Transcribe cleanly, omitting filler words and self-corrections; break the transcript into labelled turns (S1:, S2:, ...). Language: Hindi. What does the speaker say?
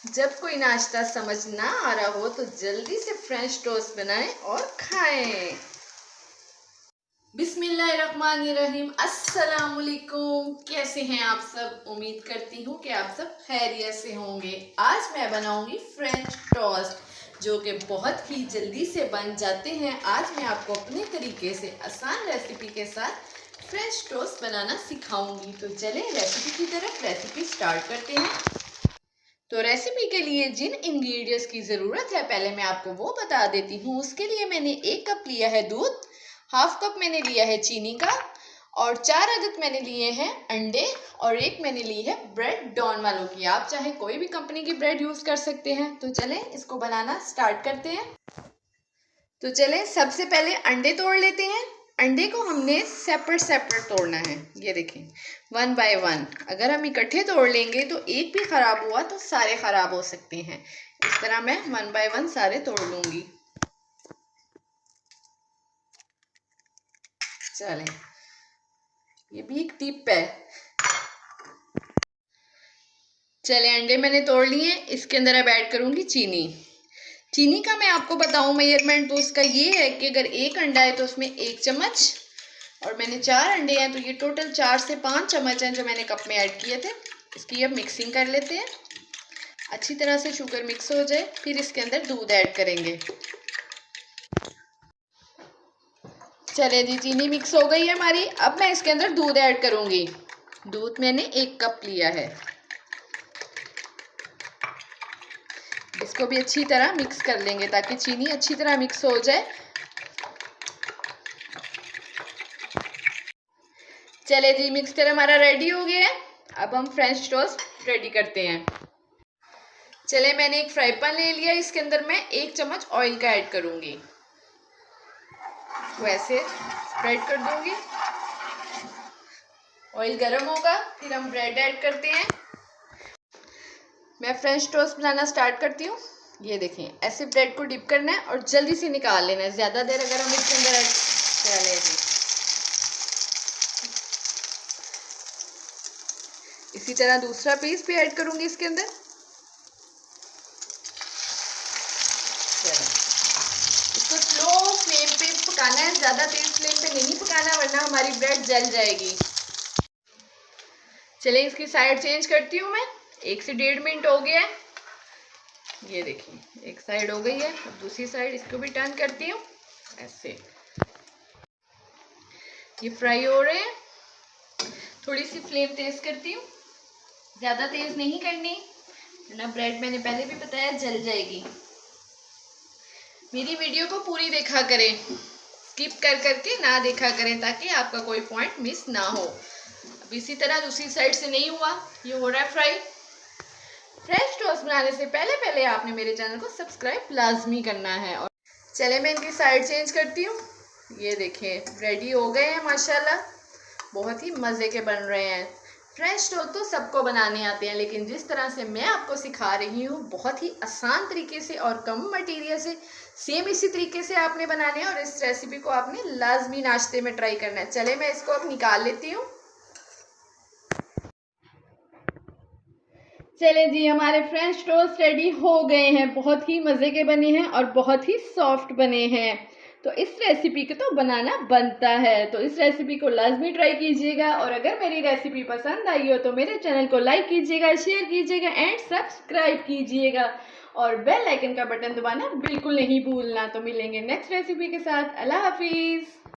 S1: जब कोई नाश्ता समझ ना आ रहा हो तो जल्दी से फ्रेंच टोस्ट बनाएं और खाएं। बिस्मिल्लाहिर्रहमानिर्रहीम। अस्सलाम वालेकुम। कैसे हैं आप सब? उम्मीद करती हूँ कि आप सब खैरियत से होंगे। आज मैं बनाऊंगी फ्रेंच टोस्ट जो कि बहुत ही जल्दी से बन जाते हैं। आज मैं आपको अपने तरीके से आसान रेसिपी के साथ फ्रेंच टोस्ट बनाना सिखाऊंगी। तो चलें रेसिपी की तरफ रेसिपी स्टार्ट करते हैं। तो रेसिपी के लिए जिन इंग्रेडिएंट्स की ज़रूरत है पहले मैं आपको वो बता देती हूँ। उसके लिए मैंने 1 कप लिया है दूध, हाफ कप मैंने लिया है चीनी का और 4 अदद मैंने लिए हैं अंडे और 1 मैंने ली है ब्रेड डॉन वालों की। आप चाहे कोई भी कंपनी की ब्रेड यूज़ कर सकते हैं। तो चलें इसको बनाना स्टार्ट करते हैं। तो चलें सबसे पहले अंडे तोड़ लेते हैं। अंडे को हमने सेपरेट तोड़ना है। ये देखें 1 बाय 1। अगर हम इकट्ठे तोड़ लेंगे तो एक भी ख़राब हुआ तो सारे ख़राब हो सकते हैं। इस तरह मैं 1 बाय 1 सारे तोड़ लूँगी। चलें ये भी एक टिप है। चलें अंडे मैंने तोड़ लिए। इसके अंदर अब ऐड करूँगी चीनी। चीनी का मैं आपको बताऊँ मेजरमेंट तो उसका ये है कि अगर 1 अंडा है तो उसमें 1 चम्मच और मैंने 4 अंडे हैं तो ये टोटल 4 से 5 चम्मच हैं जो मैंने कप में ऐड किए थे। इसकी अब मिक्सिंग कर लेते हैं। अच्छी तरह से शुगर मिक्स हो जाए फिर इसके अंदर दूध ऐड करेंगे। चले जी चीनी मिक्स हो गई है हमारी। अब मैं इसके अंदर दूध ऐड करूँगी। दूध मैंने 1 कप लिया है। इसको भी अच्छी तरह मिक्स कर लेंगे ताकि चीनी अच्छी तरह मिक्स हो जाए। चले जी मिक्सचर हमारा रेडी हो गया है। अब हम फ्रेंच टोस्ट रेडी करते हैं। चले मैंने एक फ्राई पैन ले लिया। इसके अंदर मैं 1 चम्मच ऑयल का ऐड करूंगी। वैसे स्प्रेड कर दूंगी। ऑयल गर्म होगा फिर हम ब्रेड ऐड करते हैं। मैं फ्रेंच टोस्ट बनाना स्टार्ट करती हूँ। ये देखें ऐसे ब्रेड को डिप करना है और जल्दी से निकाल लेना है। ज़्यादा देर अगर हम इसके अंदर ऐड करें इसी तरह दूसरा पीस भी ऐड करूंगी इसके अंदर। इसको स्लो फ्लेम पे पकाना है, ज़्यादा तेज फ्लेम पे नहीं पकाना वरना हमारी ब्रेड जल जाएगी। चलिए इसकी साइड चेंज करती हूँ मैं। 1 से 1.5 मिनट हो गया है। ये देखिए एक साइड हो गई है। अब दूसरी साइड इसको भी टर्न करती हूँ ऐसे। ये फ्राई हो रहे हैं। थोड़ी सी फ्लेम तेज करती हूँ, ज़्यादा तेज नहीं करनी वरना ब्रेड मैंने पहले भी बताया जल जाएगी। मेरी वीडियो को पूरी देखा करें, स्किप कर करके ना देखा करें ताकि आपका कोई पॉइंट मिस ना हो। अब इसी तरह दूसरी साइड से नहीं हुआ, ये हो रहा है फ्राई। फ्रेंच टोस्ट बनाने से पहले आपने मेरे चैनल को सब्सक्राइब लाजमी करना है। और चले मैं इनकी साइड चेंज करती हूँ। ये देखें रेडी हो गए हैं माशाल्लाह। बहुत ही मज़े के बन रहे हैं। फ्रेंच टोस्ट तो सबको बनाने आते हैं लेकिन जिस तरह से मैं आपको सिखा रही हूँ बहुत ही आसान तरीके से और कम मटेरियल से सेम इसी तरीके से आपने बनाने हैं और इस रेसिपी को आपने लाजमी नाश्ते में ट्राई करना है। चले मैं इसको अब निकाल लेती हूँ। चले जी हमारे फ्रेंच टोस्ट रेडी हो गए हैं। बहुत ही मज़े के बने हैं और बहुत ही सॉफ्ट बने हैं। तो इस रेसिपी को तो बनाना बनता है। तो इस रेसिपी को लाजमी ट्राई कीजिएगा और अगर मेरी रेसिपी पसंद आई हो तो मेरे चैनल को लाइक कीजिएगा, शेयर कीजिएगा एंड सब्सक्राइब कीजिएगा और बेल आइकन का बटन दबाना बिल्कुल नहीं भूलना। तो मिलेंगे नेक्स्ट रेसिपी के साथ। अल्लाह हाफिज़।